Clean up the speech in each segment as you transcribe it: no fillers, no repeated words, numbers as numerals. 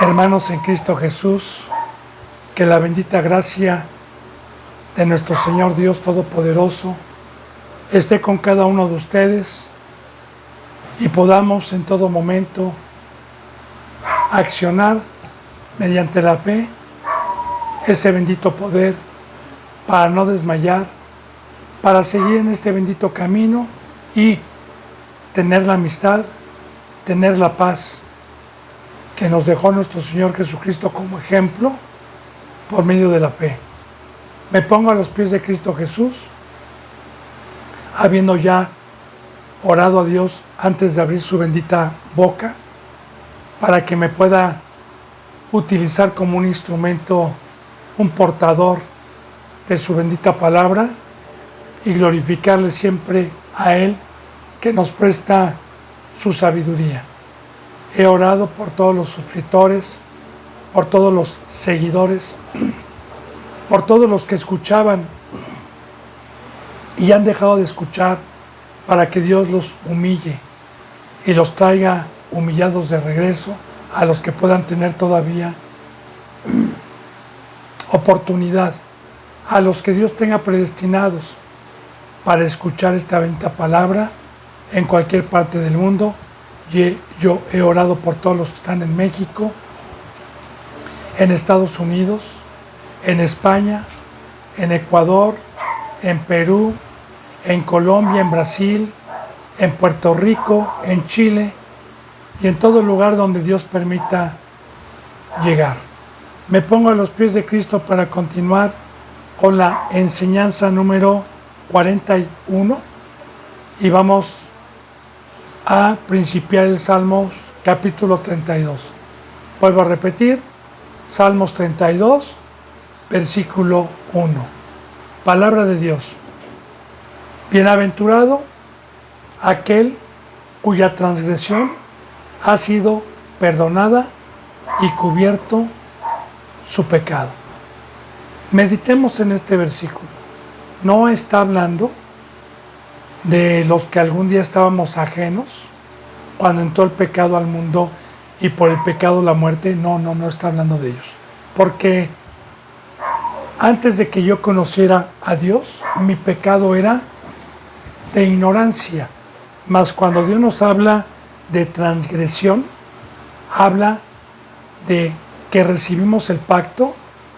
Hermanos en Cristo Jesús, que la bendita gracia de nuestro Señor Dios Todopoderoso esté con cada uno de ustedes y podamos en todo momento accionar mediante la fe ese bendito poder para no desmayar, para seguir en este bendito camino y tener la amistad, tener la paz que nos dejó nuestro Señor Jesucristo como ejemplo por medio de la fe. Me pongo a los pies de Cristo Jesús, habiendo ya orado a Dios antes de abrir su bendita boca, para que me pueda utilizar como un instrumento, un portador de su bendita palabra y glorificarle siempre a Él que nos presta su sabiduría. He orado por todos los suscriptores, por todos los seguidores, por todos los que escuchaban y han dejado de escuchar, para que Dios los humille y los traiga humillados de regreso a los que puedan tener todavía oportunidad, a los que Dios tenga predestinados para escuchar esta bendita palabra en cualquier parte del mundo. Yo he orado por todos los que están en México, en Estados Unidos, en España, en Ecuador, en Perú, en Colombia, en Brasil, en Puerto Rico, en Chile y en todo lugar donde Dios permita llegar. Me pongo a los pies de Cristo para continuar con la enseñanza número 41 y vamos a principiar el Salmos capítulo 32. Vuelvo a repetir, Salmos 32, versículo 1. Palabra de Dios. Bienaventurado aquel cuya transgresión ha sido perdonada y cubierto su pecado. Meditemos en este versículo. No está hablando de los que algún día estábamos ajenos cuando entró el pecado al mundo y por el pecado la muerte. No está hablando de ellos, porque antes de que yo conociera a Dios, mi pecado era de ignorancia, mas cuando Dios nos habla de transgresión, habla de que recibimos el pacto,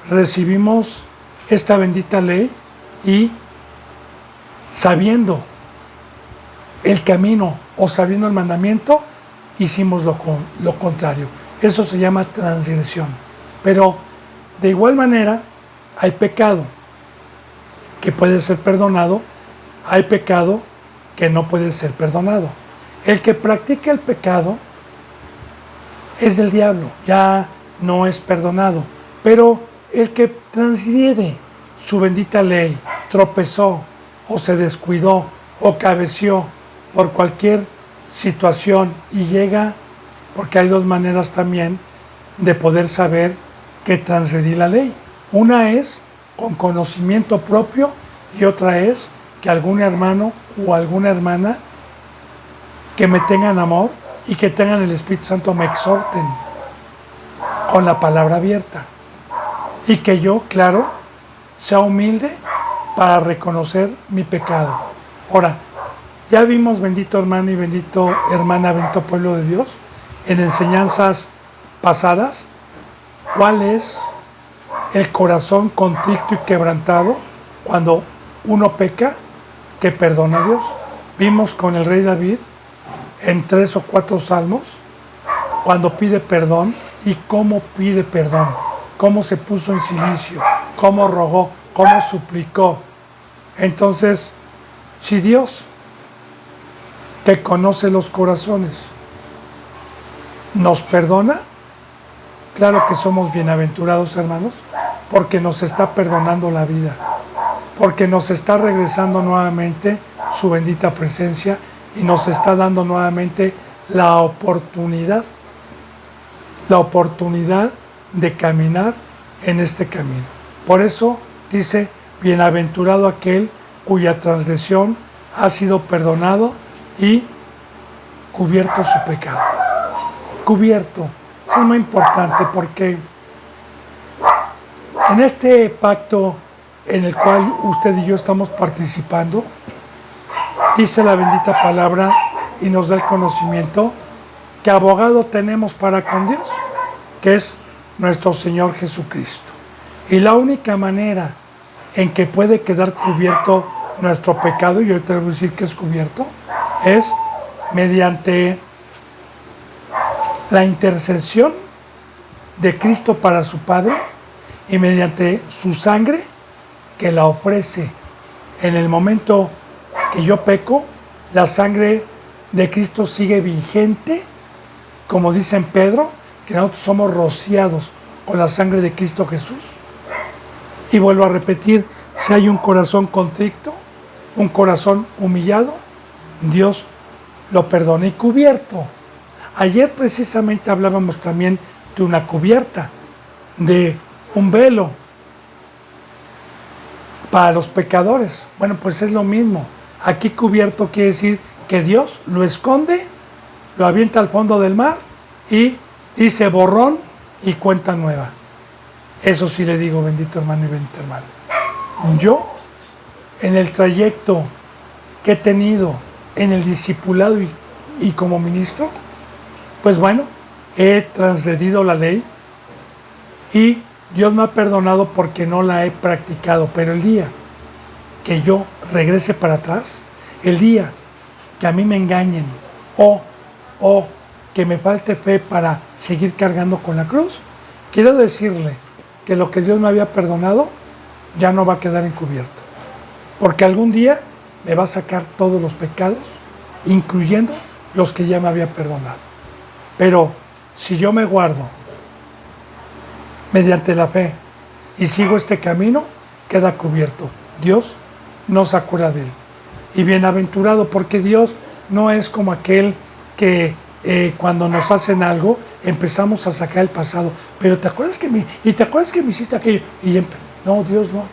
recibimos esta bendita ley y sabiendo el camino o sabiendo el mandamiento, hicimos lo contrario. Eso se llama transgresión. Pero de igual manera hay pecado que puede ser perdonado, hay pecado que no puede ser perdonado. El que practica el pecado es del diablo, ya no es perdonado. Pero el que transgrede su bendita ley, tropezó o se descuidó o cabeció por cualquier situación y llega, porque hay dos maneras también de poder saber que transgredí la ley. Una es con conocimiento propio y otra es que algún hermano o alguna hermana que me tengan amor y que tengan el Espíritu Santo me exhorten con la palabra abierta y que yo, claro, sea humilde para reconocer mi pecado. Ahora, ya vimos, bendito hermano y bendito hermana, bendito pueblo de Dios, en enseñanzas pasadas, cuál es el corazón contrito y quebrantado cuando uno peca, que perdona a Dios. Vimos con el rey David en 3 o 4 salmos, cuando pide perdón y cómo pide perdón, cómo se puso en silicio, cómo rogó, cómo suplicó. Entonces, si Dios, que conoce los corazones, nos perdona, claro que somos bienaventurados, hermanos, porque nos está perdonando la vida, porque nos está regresando nuevamente su bendita presencia y nos está dando nuevamente la oportunidad de caminar en este camino. Por eso dice, bienaventurado aquel cuya transgresión ha sido perdonado y cubierto su pecado. Cubierto. Eso es muy importante porque en este pacto en el cual usted y yo estamos participando, dice la bendita palabra y nos da el conocimiento que abogado tenemos para con Dios, que es nuestro Señor Jesucristo. Y la única manera en que puede quedar cubierto nuestro pecado, y ahorita voy a decir que es cubierto, es mediante la intercesión de Cristo para su Padre y mediante su sangre que la ofrece. En el momento que yo peco, la sangre de Cristo sigue vigente, como dice en Pedro, que nosotros somos rociados con la sangre de Cristo Jesús. Y vuelvo a repetir, si hay un corazón contrito, un corazón humillado, Dios lo perdona y cubierto. Ayer precisamente hablábamos también de una cubierta, de un velo para los pecadores. Bueno, pues es lo mismo. Aquí cubierto quiere decir que Dios lo esconde, lo avienta al fondo del mar y dice borrón y cuenta nueva. Eso sí le digo, bendito hermano y bendita hermana. Yo, en el trayecto que he tenido en el discipulado y como ministro, pues bueno, he transgredido la ley y Dios me ha perdonado porque no la he practicado. Pero el día que yo regrese para atrás, el día que a mí me engañen o que me falte fe para seguir cargando con la cruz, quiero decirle que lo que Dios me había perdonado ya no va a quedar encubierto. Porque algún día me va a sacar todos los pecados, incluyendo los que ya me había perdonado. Pero si yo me guardo mediante la fe y sigo este camino, queda cubierto. Dios no se acuerda de él. Y bienaventurado, porque Dios no es como aquel que cuando nos hacen algo empezamos a sacar el pasado. Pero ¿te acuerdas que me hiciste aquello? No, Dios no.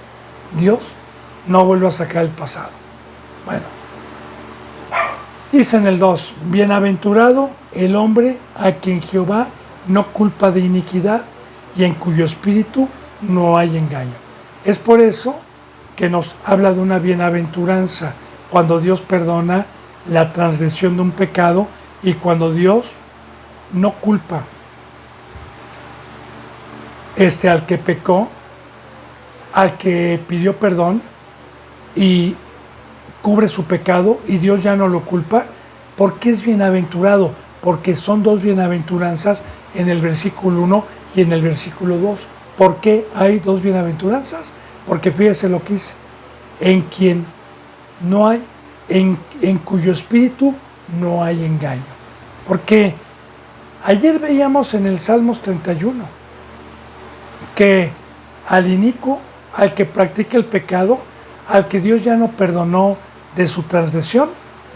Dios no vuelve a sacar el pasado. Bueno, dice en el 2, bienaventurado el hombre a quien Jehová no culpa de iniquidad y en cuyo espíritu no hay engaño. Es por eso que nos habla de una bienaventuranza cuando Dios perdona la transgresión de un pecado y cuando Dios no culpa al que pecó, al que pidió perdón y cubre su pecado y Dios ya no lo culpa. ¿Por qué es bienaventurado? Porque son dos bienaventuranzas en el versículo 1 y en el versículo 2. ¿Por qué hay dos bienaventuranzas? Porque fíjese lo que dice, en quien no hay, en cuyo espíritu no hay engaño. Porque ayer veíamos en el Salmos 31 que al inicuo, al que practica el pecado, al que Dios ya no perdonó de su transgresión,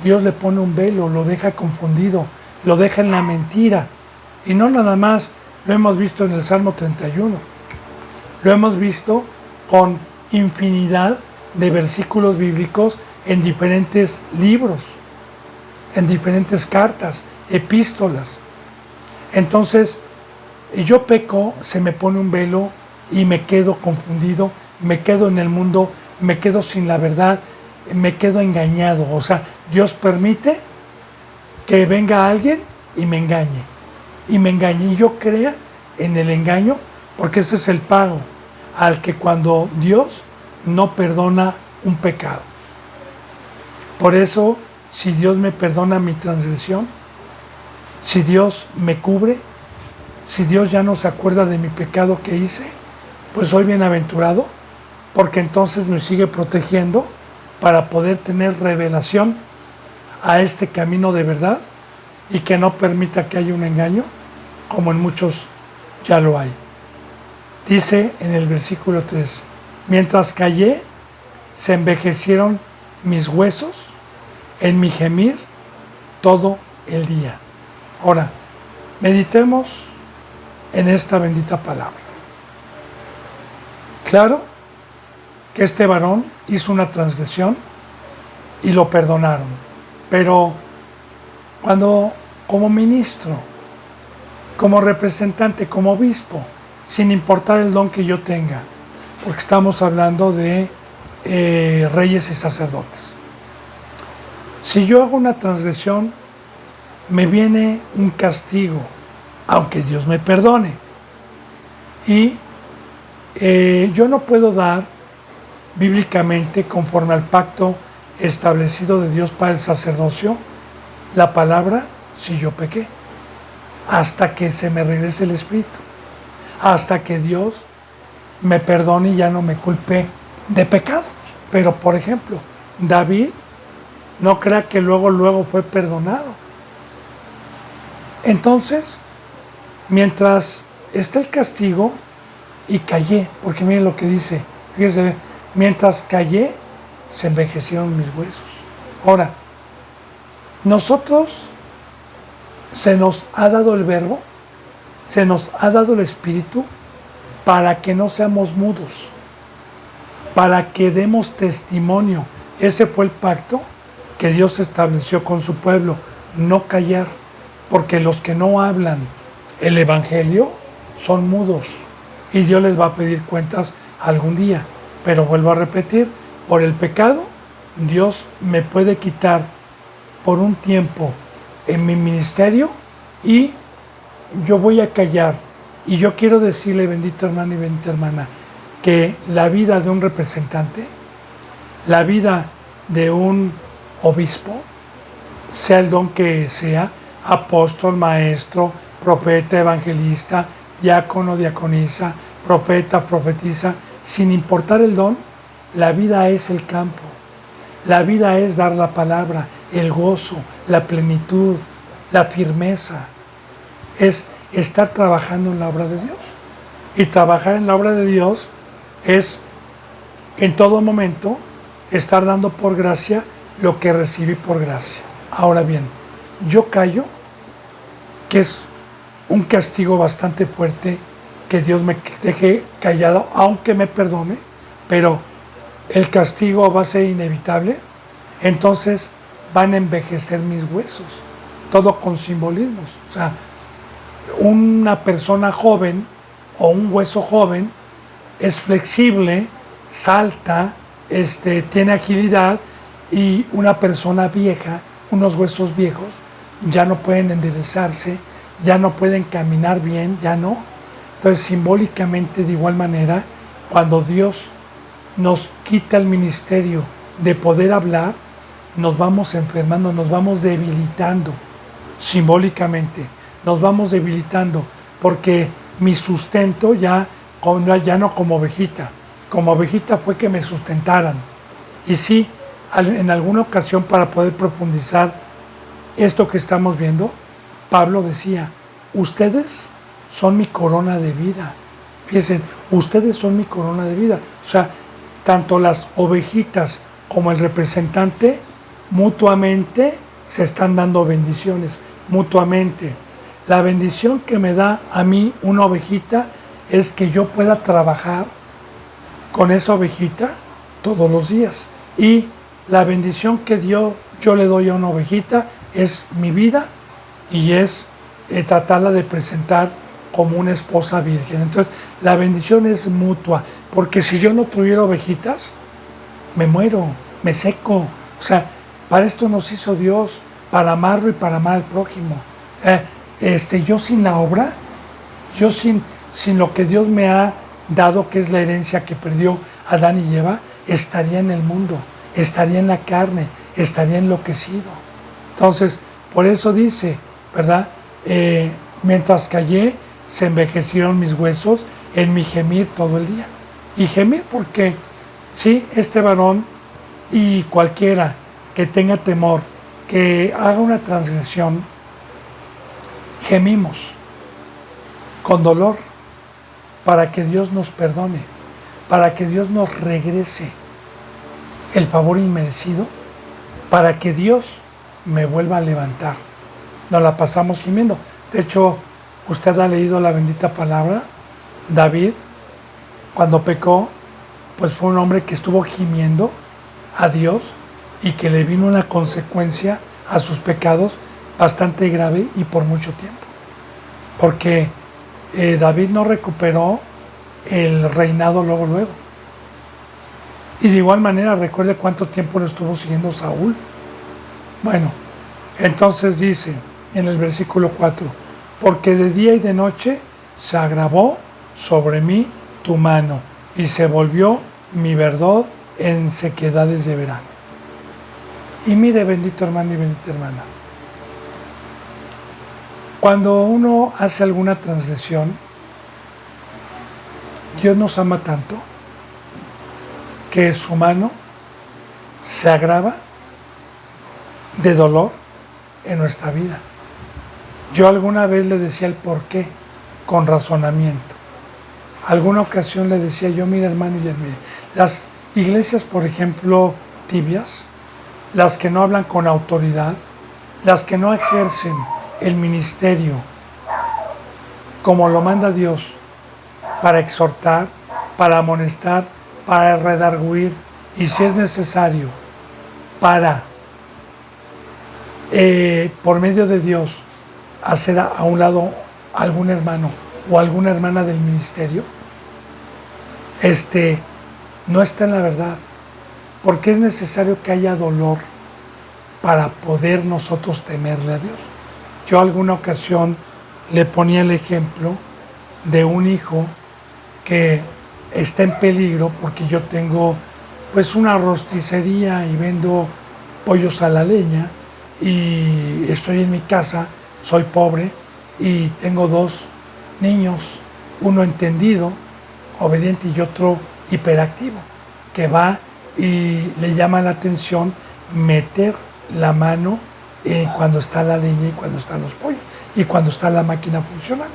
Dios le pone un velo, lo deja confundido, lo deja en la mentira. Y no nada más lo hemos visto en el Salmo 31, lo hemos visto con infinidad de versículos bíblicos en diferentes libros, en diferentes cartas, epístolas. Entonces, yo peco, se me pone un velo y me quedo confundido, me quedo en el mundo, me quedo sin la verdad, me quedo engañado. O sea, Dios permite que venga alguien y me engañe. Y yo crea en el engaño, porque ese es el pago al que cuando Dios no perdona un pecado. Por eso, si Dios me perdona mi transgresión, si Dios me cubre, si Dios ya no se acuerda de mi pecado que hice, pues soy bienaventurado, porque entonces me sigue protegiendo para poder tener revelación a este camino de verdad y que no permita que haya un engaño, como en muchos ya lo hay. Dice en el versículo 3, mientras callé, se envejecieron mis huesos en mi gemir todo el día. Ahora, meditemos en esta bendita palabra. Claro que este varón hizo una transgresión y lo perdonaron, pero cuando como ministro, como representante, como obispo, sin importar el don que yo tenga, porque estamos hablando de reyes y sacerdotes. Si yo hago una transgresión, me viene un castigo, aunque Dios me perdone. Y yo no puedo dar bíblicamente, conforme al pacto establecido de Dios para el sacerdocio, la palabra si yo pequé, hasta que se me regrese el Espíritu, hasta que Dios me perdone y ya no me culpe de pecado. Pero, por ejemplo, David, no crea que luego fue perdonado. Entonces, mientras está el castigo, y callé, porque miren lo que dice, fíjense, mientras callé, se envejecieron mis huesos. Ahora, nosotros se nos ha dado el verbo, se nos ha dado el Espíritu para que no seamos mudos, para que demos testimonio. Ese fue el pacto que Dios estableció con su pueblo, no callar, porque los que no hablan el Evangelio son mudos y Dios les va a pedir cuentas algún día. Pero vuelvo a repetir, por el pecado, Dios me puede quitar por un tiempo en mi ministerio y yo voy a callar. Y yo quiero decirle, bendito hermano y bendita hermana, que la vida de un representante, la vida de un obispo, sea el don que sea, apóstol, maestro, profeta, evangelista, diácono, diaconisa, profeta, profetisa, sin importar el don, la vida es el campo. La vida es dar la palabra, el gozo, la plenitud, la firmeza. Es estar trabajando en la obra de Dios. Y trabajar en la obra de Dios es, en todo momento, estar dando por gracia lo que recibí por gracia. Ahora bien, yo callo, que es un castigo bastante fuerte, que Dios me deje callado, aunque me perdone, pero el castigo va a ser inevitable, entonces van a envejecer mis huesos, todo con simbolismos. O sea, una persona joven o un hueso joven es flexible, salta, tiene agilidad, y una persona vieja, unos huesos viejos, ya no pueden enderezarse, ya no pueden caminar bien, ya no. Entonces, simbólicamente, de igual manera, cuando Dios nos quita el ministerio de poder hablar, nos vamos enfermando, nos vamos debilitando, simbólicamente, nos vamos debilitando, porque mi sustento ya no como ovejita fue que me sustentaran. Y sí, en alguna ocasión, para poder profundizar esto que estamos viendo, Pablo decía, ustedes son mi corona de vida. Fíjense, ustedes son mi corona de vida. O sea, tanto las ovejitas como el representante mutuamente se están dando bendiciones, mutuamente. La bendición que me da a mí una ovejita es que yo pueda trabajar con esa ovejita todos los días. Y la bendición que yo le doy a una ovejita es mi vida y es tratarla de presentar como una esposa virgen. Entonces, la bendición es mutua, porque si yo no tuviera ovejitas, me muero, me seco. O sea, para esto nos hizo Dios, para amarlo y para amar al prójimo. Yo sin la obra, yo sin lo que Dios me ha dado, que es la herencia que perdió Adán y Eva, estaría en el mundo, estaría en la carne, estaría enloquecido. Entonces, por eso dice, ¿verdad? Mientras callé, se envejecieron mis huesos en mi gemir todo el día. Y gemir porque, sí, este varón y cualquiera que tenga temor, que haga una transgresión, gemimos con dolor para que Dios nos perdone, para que Dios nos regrese el favor inmerecido, para que Dios me vuelva a levantar. Nos la pasamos gimiendo. De hecho, usted ha leído la bendita palabra. David, cuando pecó, pues fue un hombre que estuvo gimiendo a Dios y que le vino una consecuencia a sus pecados bastante grave y por mucho tiempo. Porque David no recuperó el reinado luego. Y de igual manera, recuerde cuánto tiempo lo estuvo siguiendo Saúl. Bueno, entonces dice en el versículo 4, porque de día y de noche se agravó sobre mí tu mano y se volvió mi verdor en sequedades de verano. Y mire, bendito hermano y bendita hermana, cuando uno hace alguna transgresión, Dios nos ama tanto que su mano se agrava de dolor en nuestra vida. Yo alguna vez le decía el por qué con razonamiento. Alguna ocasión le decía yo, mira hermano y hermana, las iglesias, por ejemplo, tibias, las que no hablan con autoridad, las que no ejercen el ministerio como lo manda Dios, para exhortar, para amonestar, para redarguir y si es necesario, para por medio de Dios hacer a un lado algún hermano o alguna hermana del ministerio, no está en la verdad, porque es necesario que haya dolor para poder nosotros temerle a Dios. Yo alguna ocasión le ponía el ejemplo de un hijo que está en peligro porque yo tengo pues una rosticería y vendo pollos a la leña y estoy en mi casa, soy pobre y tengo 2 niños, uno entendido, obediente y otro hiperactivo, que va y le llama la atención meter la mano cuando está la leña y cuando están los pollos y cuando está la máquina funcionando.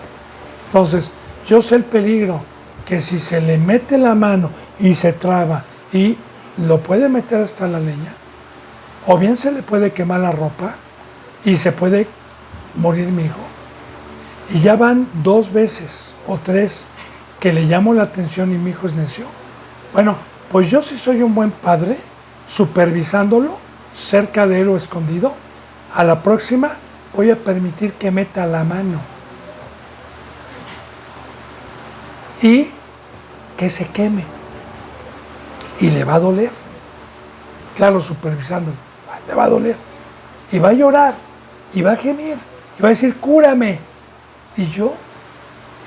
Entonces, yo sé el peligro, que si se le mete la mano y se traba y lo puede meter hasta la leña, o bien se le puede quemar la ropa y se puede morir mi hijo. Y ya van 2 veces o 3 que le llamo la atención y mi hijo es necio. Bueno, pues yo sí soy un buen padre, supervisándolo, cerca de él o escondido, a la próxima voy a permitir que meta la mano y que se queme y le va a doler. Claro, supervisándolo, le va a doler y va a llorar y va a gemir y va a decir cúrame, y yo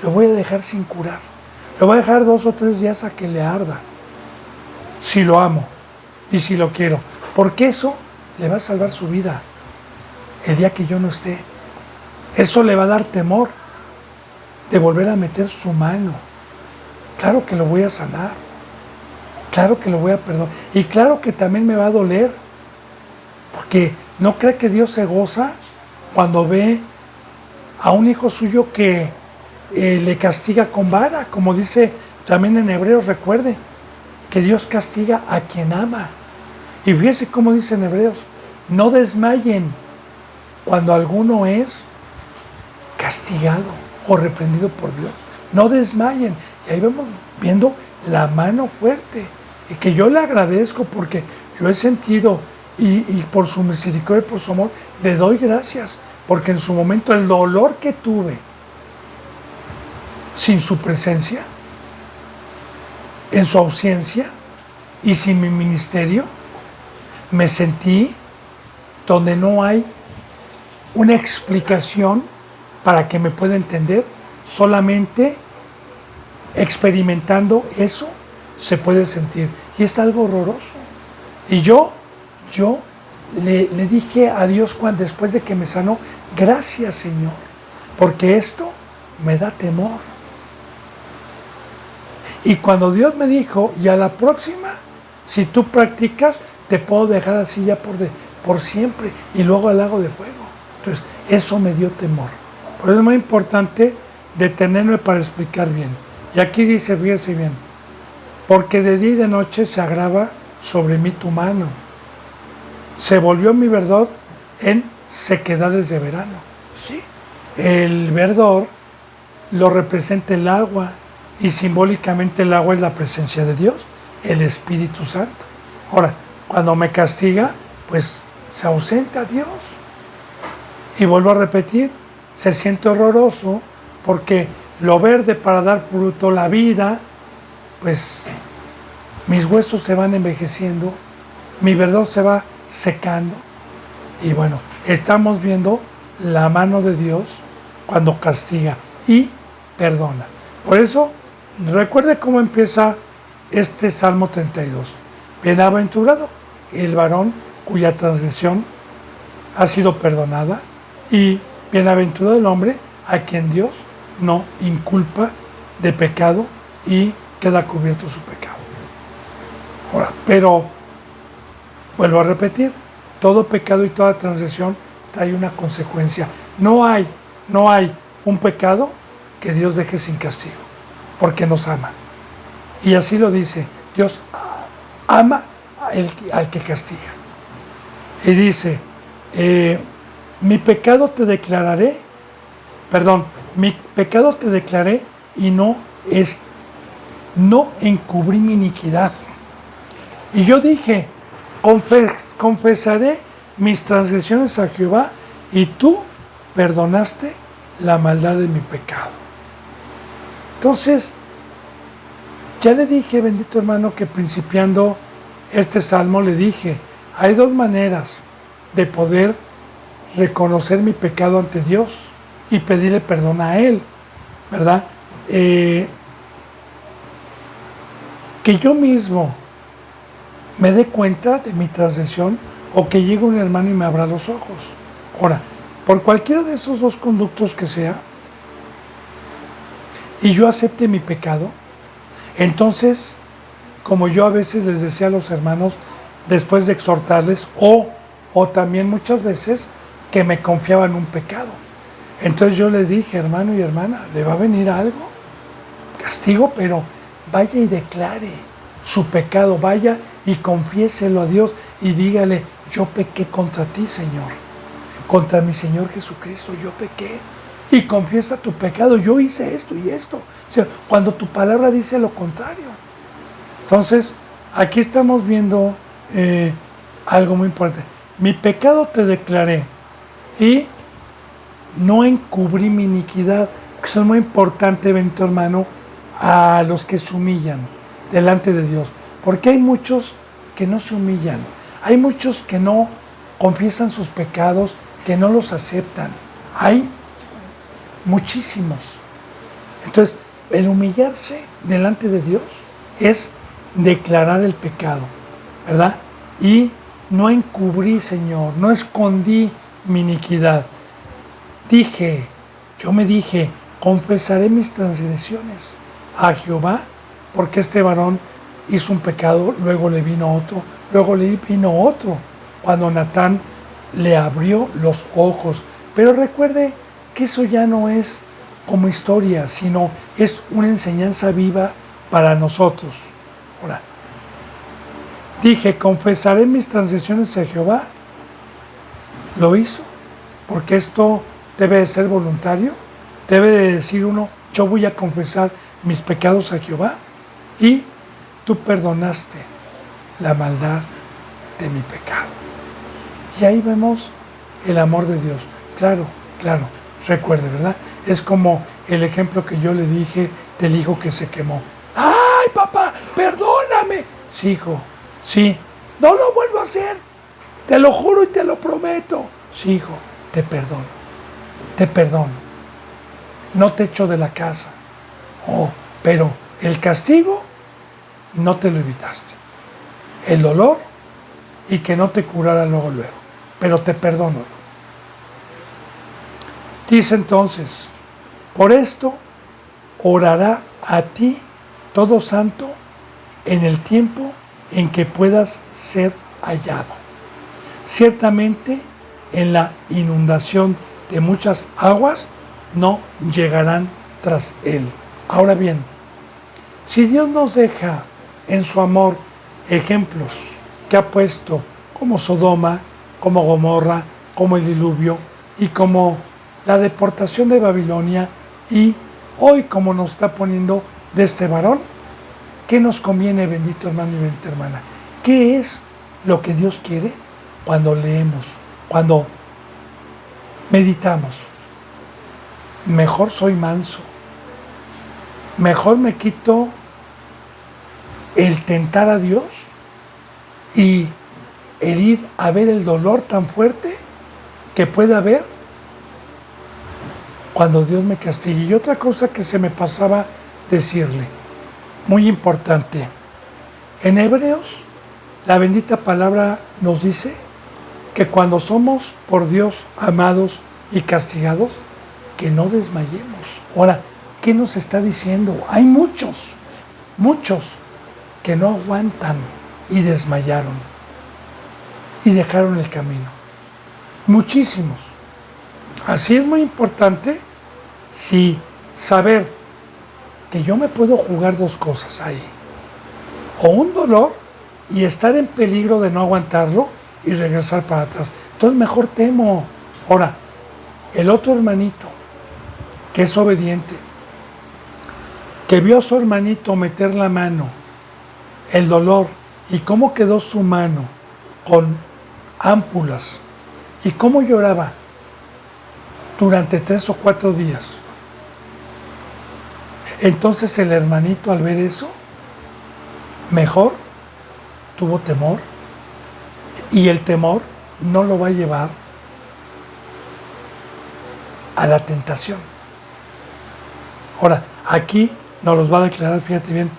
lo voy a dejar sin curar, lo voy a dejar 2 o 3 días a que le arda, si lo amo y si lo quiero, porque eso le va a salvar su vida el día que yo no esté. Eso le va a dar temor de volver a meter su mano. Claro que lo voy a sanar, claro que lo voy a perdonar y claro que también me va a doler, porque no cree que Dios se goza cuando ve a un hijo suyo que le castiga con vara, como dice también en Hebreos, recuerde que Dios castiga a quien ama. Y fíjese cómo dice en Hebreos, no desmayen cuando alguno es castigado o reprendido por Dios. No desmayen. Y ahí vamos viendo la mano fuerte. Y que yo le agradezco porque yo he sentido y por su misericordia y por su amor le doy gracias. Porque en su momento el dolor que tuve sin su presencia, en su ausencia y sin mi ministerio, me sentí donde no hay una explicación para que me pueda entender, solamente experimentando eso se puede sentir. Y es algo horroroso. Y yo le dije a Dios después de que me sanó, gracias Señor, porque esto me da temor. Y cuando Dios me dijo, y a la próxima, si tú practicas, te puedo dejar así ya por siempre, y luego al lago de fuego. Entonces, eso me dio temor. Por eso es muy importante detenerme para explicar bien. Y aquí dice, fíjese bien, porque de día y de noche se agrava sobre mí tu mano. Se volvió mi verdor en sequedades de verano. Sí, el verdor lo representa el agua, y simbólicamente el agua es la presencia de Dios, el Espíritu Santo. Ahora, cuando me castiga, pues se ausenta Dios. Y vuelvo a repetir, se siente horroroso porque lo verde para dar fruto, la vida, pues mis huesos se van envejeciendo, mi verdor se va secando. Y bueno, estamos viendo la mano de Dios cuando castiga y perdona. Por eso, recuerde cómo empieza este Salmo 32. Bienaventurado el varón cuya transgresión ha sido perdonada, y bienaventurado el hombre a quien Dios no inculpa de pecado y queda cubierto su pecado. Ahora, pero vuelvo a repetir, todo pecado y toda transgresión trae una consecuencia. No hay un pecado que Dios deje sin castigo, porque nos ama. Y así lo dice, Dios ama al que castiga. Y dice, mi pecado te declaré y no encubrí mi iniquidad. Y yo dije, confesaré mis transgresiones a Jehová, y tú perdonaste la maldad de mi pecado. Entonces, ya le dije, bendito hermano, que principiando este salmo le dije, hay dos maneras de poder reconocer mi pecado ante Dios y pedirle perdón a Él, ¿verdad? Que yo mismo me dé cuenta de mi transgresión, o que llegue un hermano y me abra los ojos. Ahora, por cualquiera de esos dos conductos que sea, y yo acepte mi pecado, entonces, como yo a veces les decía a los hermanos, después de exhortarles, o también muchas veces que me confiaban un pecado. Entonces yo les dije, hermano y hermana, le va a venir algo, castigo, pero vaya y declare su pecado, vaya y confiéselo a Dios y dígale, yo pequé contra ti, Señor, contra mi Señor Jesucristo, yo pequé. Y confiesa tu pecado, yo hice esto y esto. O sea, cuando tu palabra dice lo contrario. Entonces, aquí estamos viendo algo muy importante. Mi pecado te declaré y no encubrí mi iniquidad. Eso es muy importante, bendito hermano, a los que se humillan delante de Dios. Porque hay muchos que no se humillan. Hay muchos que no confiesan sus pecados, que no los aceptan. Hay muchísimos. Entonces, el humillarse delante de Dios es declarar el pecado, ¿verdad? Y no encubrí, Señor, no escondí mi iniquidad. Yo me dije, confesaré mis transgresiones a Jehová, porque este varón hizo un pecado, luego le vino otro, cuando Natán le abrió los ojos. Pero recuerde que eso ya no es como historia, sino es una enseñanza viva para nosotros. Ahora, dije, confesaré mis transgresiones a Jehová. Lo hizo, porque esto debe de ser voluntario. Debe de decir uno, yo voy a confesar mis pecados a Jehová, y tú perdonaste la maldad de mi pecado. Y ahí vemos el amor de Dios. Claro, recuerde, ¿verdad? Es como el ejemplo que yo le dije del hijo que se quemó. ¡Ay, papá, perdóname! Sí, hijo, sí, no lo vuelvo a hacer. Te lo juro y te lo prometo. Sí, hijo, te perdono. No te echo de la casa. Oh, pero el castigo no te lo evitaste. El dolor, y que no te curara luego. Pero te perdono. Dice entonces, por esto orará a ti todo santo en el tiempo en que puedas ser hallado. Ciertamente en la inundación de muchas aguas no llegarán tras él. Ahora bien, si Dios nos deja en su amor ejemplos que ha puesto como Sodoma, como Gomorra, como el diluvio y como la deportación de Babilonia, y hoy como nos está poniendo de este varón, ¿qué nos conviene, bendito hermano y bendita hermana? ¿Qué es lo que Dios quiere cuando leemos, cuando meditamos. Mejor soy manso. Mejor me quito el tentar a Dios y el ir a ver el dolor tan fuerte que puede haber cuando Dios me castigue. Y otra cosa que se me pasaba decirle, muy importante, en Hebreos la bendita palabra nos dice que cuando somos por Dios amados y castigados, que no desmayemos. Ahora, ¿qué nos está diciendo? Hay muchos que no aguantan y desmayaron y dejaron el camino. Muchísimos. Así es muy importante saber que yo me puedo jugar dos cosas ahí. O un dolor y estar en peligro de no aguantarlo y regresar para atrás. Entonces mejor temo. Ahora, el otro hermanito que es obediente, que vio a su hermanito meter la mano, el dolor, y cómo quedó su mano con ámpulas, y cómo lloraba durante 3 o 4 días. Entonces el hermanito, al ver eso, mejor tuvo temor, y el temor no lo va a llevar a la tentación. Ahora, aquí nos los va a declarar, fíjate bien,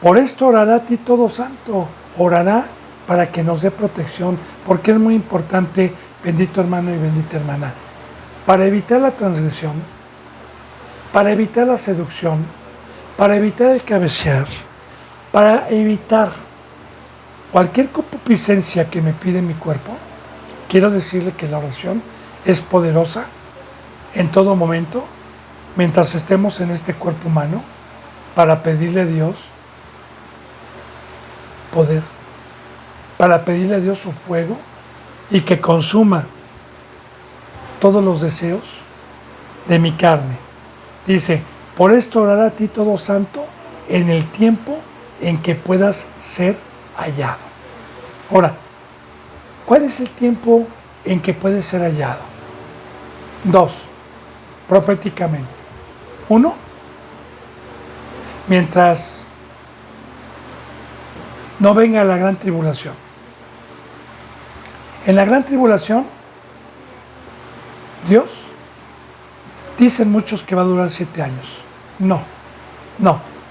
por esto orará a ti todo santo, orará para que nos dé protección, porque es muy importante, bendito hermano y bendita hermana, para evitar la transgresión, para evitar la seducción, para evitar el cabecear, para evitar cualquier concupiscencia que me pide mi cuerpo. Quiero decirle que la oración es poderosa en todo momento, mientras estemos en este cuerpo humano, para pedirle a Dios poder, para pedirle a Dios su fuego y que consuma todos los deseos de mi carne. Dice, por esto orará a ti todo santo en el tiempo en que puedas ser hallado. Ahora, ¿cuál es el tiempo en que puede ser hallado? 2, proféticamente. 1, mientras no venga la gran tribulación. En la gran tribulación, Dios, dicen muchos que va a durar 7 años. No.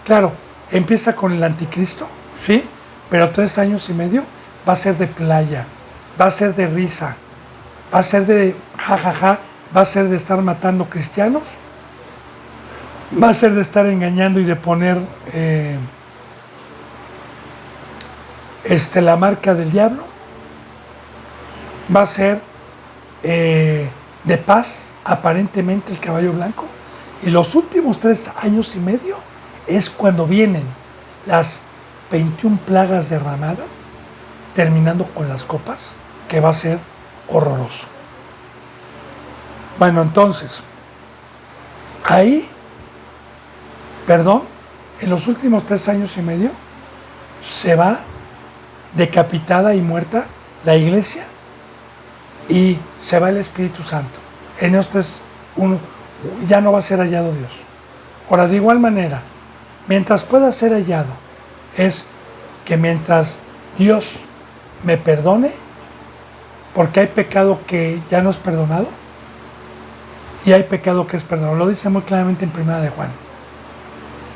Claro, empieza con el anticristo, ¿sí? Pero 3 años y medio va a ser de playa, va a ser de risa, va a ser de jajaja, va a ser de estar matando cristianos, va a ser de estar engañando y de poner la marca del diablo, va a ser de paz, aparentemente el caballo blanco, y los últimos 3 años y medio es cuando vienen las 21 plagas derramadas, terminando con las copas, que va a ser horroroso. Bueno, entonces, en los últimos 3 años y medio, se va decapitada y muerta la iglesia y se va el Espíritu Santo. En estos ya no va a ser hallado Dios. Ahora, de igual manera, mientras pueda ser hallado, es que mientras Dios me perdone, porque hay pecado que ya no es perdonado y hay pecado que es perdonado. Lo dice muy claramente en 1 de Juan.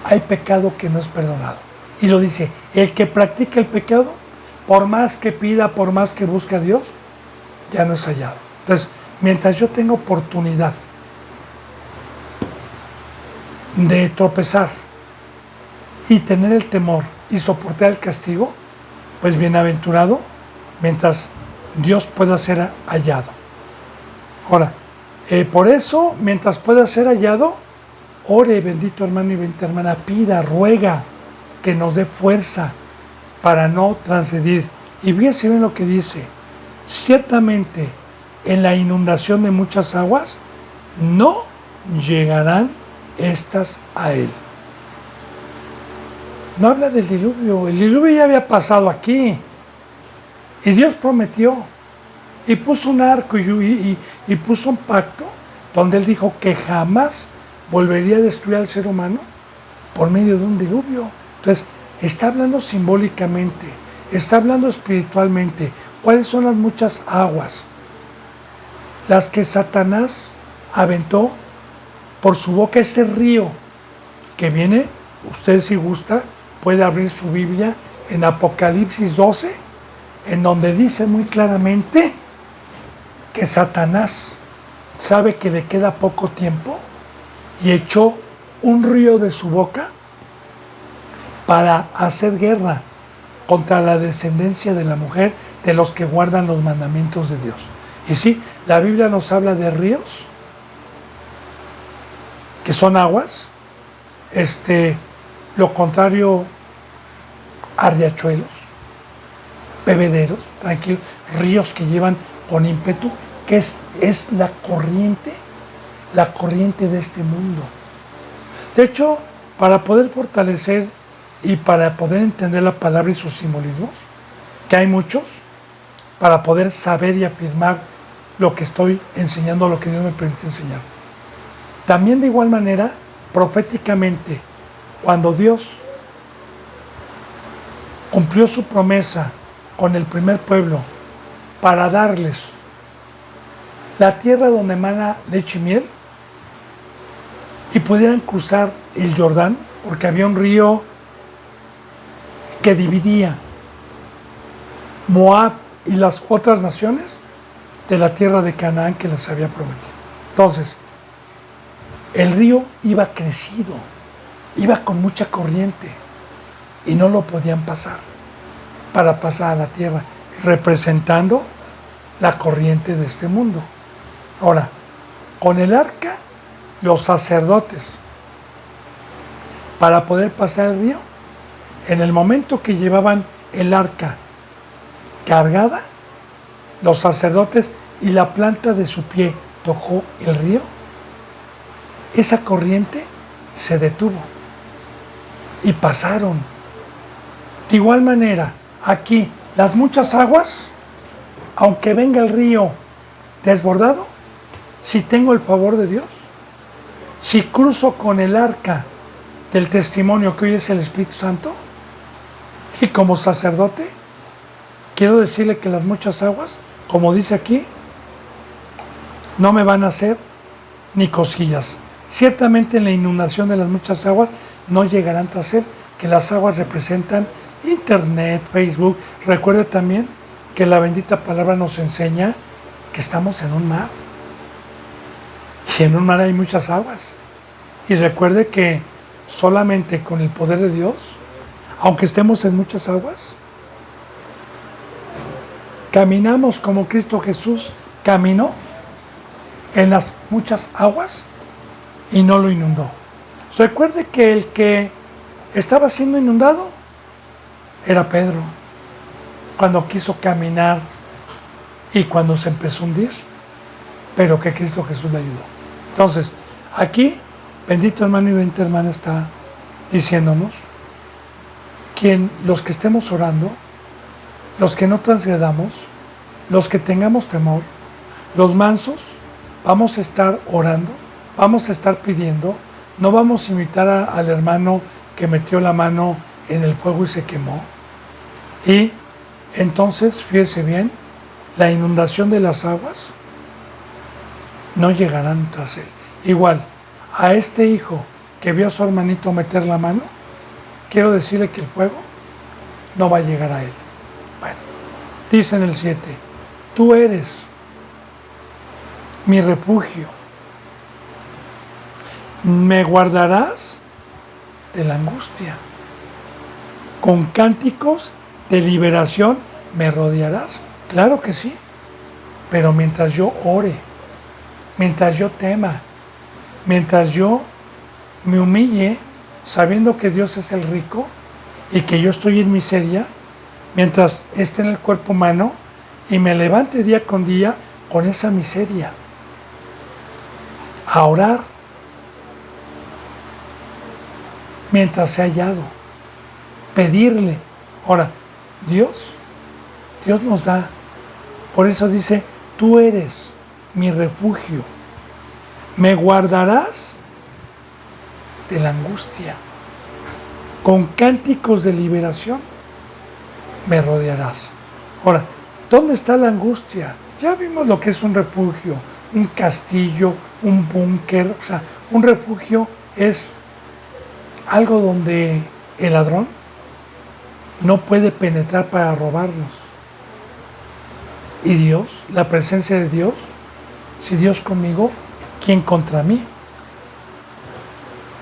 Hay pecado que no es perdonado. Y lo dice, el que practica el pecado, por más que pida, por más que busque a Dios, ya no es hallado. Entonces, mientras yo tenga oportunidad de tropezar y tener el temor y soportar el castigo, pues bienaventurado, mientras Dios pueda ser hallado. Ahora, por eso, mientras pueda ser hallado, ore, bendito hermano y bendita hermana, pida, ruega que nos dé fuerza para no transgredir. Y fíjense bien lo que dice, ciertamente en la inundación de muchas aguas no llegarán estas a él. No habla del diluvio, el diluvio ya había pasado aquí y Dios prometió. Y puso un arco y puso un pacto donde él dijo que jamás volvería a destruir al ser humano por medio de un diluvio. Entonces, está hablando simbólicamente, está hablando espiritualmente. ¿Cuáles son las muchas aguas? Las que Satanás aventó por su boca, ese río que viene, usted si gusta, puede abrir su Biblia en Apocalipsis 12, en donde dice muy claramente que Satanás sabe que le queda poco tiempo y echó un río de su boca para hacer guerra contra la descendencia de la mujer, de los que guardan los mandamientos de Dios. Y sí, la Biblia nos habla de ríos, que son aguas, lo contrario a riachuelos, bebederos, tranquilos, ríos que llevan con ímpetu, que es la corriente de este mundo. De hecho, para poder fortalecer y para poder entender la palabra y sus simbolismos, que hay muchos, para poder saber y afirmar lo que estoy enseñando, lo que Dios me permite enseñar. También de igual manera, proféticamente, cuando Dios cumplió su promesa con el primer pueblo para darles la tierra donde emana leche y miel y pudieran cruzar el Jordán, porque había un río que dividía Moab y las otras naciones de la tierra de Canaán que les había prometido. Entonces, el río iba crecido, iba con mucha corriente y no lo podían pasar para pasar a la tierra, representando la corriente de este mundo. Ahora, con el arca, los sacerdotes, para poder pasar el río, en el momento que llevaban el arca cargada, los sacerdotes y la planta de su pie tocó el río, esa corriente se detuvo y pasaron. De igual manera, aquí, las muchas aguas, aunque venga el río desbordado, si tengo el favor de Dios, si cruzo con el arca del testimonio que hoy es el Espíritu Santo, y como sacerdote, quiero decirle que las muchas aguas, como dice aquí, no me van a hacer ni cosquillas. Ciertamente en la inundación de las muchas aguas no llegarán a ser, que las aguas representan Internet, Facebook. Recuerde también que la bendita palabra nos enseña que estamos en un mar. Y en un mar hay muchas aguas. Y recuerde que solamente con el poder de Dios, aunque estemos en muchas aguas, caminamos como Cristo Jesús caminó en las muchas aguas y no lo inundó. Recuerde que el que estaba siendo inundado era Pedro, cuando quiso caminar y cuando se empezó a hundir, pero que Cristo Jesús le ayudó. Entonces, aquí, bendito hermano y bendita hermana está diciéndonos que los que estemos orando, los que no transgredamos, los que tengamos temor, los mansos, vamos a estar orando, vamos a estar pidiendo, no vamos a imitar al hermano que metió la mano en el fuego y se quemó. Y entonces, fíjese bien, la inundación de las aguas no llegarán tras él. Igual, a este hijo que vio a su hermanito meter la mano, quiero decirle que el fuego no va a llegar a él. Bueno, dice en el 7, tú eres mi refugio, me guardarás de la angustia, con cánticos de liberación me rodearás. Claro que sí, pero mientras yo ore, mientras yo tema, mientras yo me humille, sabiendo que Dios es el rico y que yo estoy en miseria, mientras esté en el cuerpo humano y me levante día con día con esa miseria, a orar, mientras sea hallado, pedirle. Ahora, Dios nos da. Por eso dice, tú eres mi refugio. Me guardarás de la angustia. Con cánticos de liberación me rodearás. Ahora, ¿dónde está la angustia? Ya vimos lo que es un refugio, un castillo, un búnker. O sea, un refugio es algo donde el ladrón no puede penetrar para robarnos. Y Dios, la presencia de Dios, si Dios conmigo, ¿quién contra mí?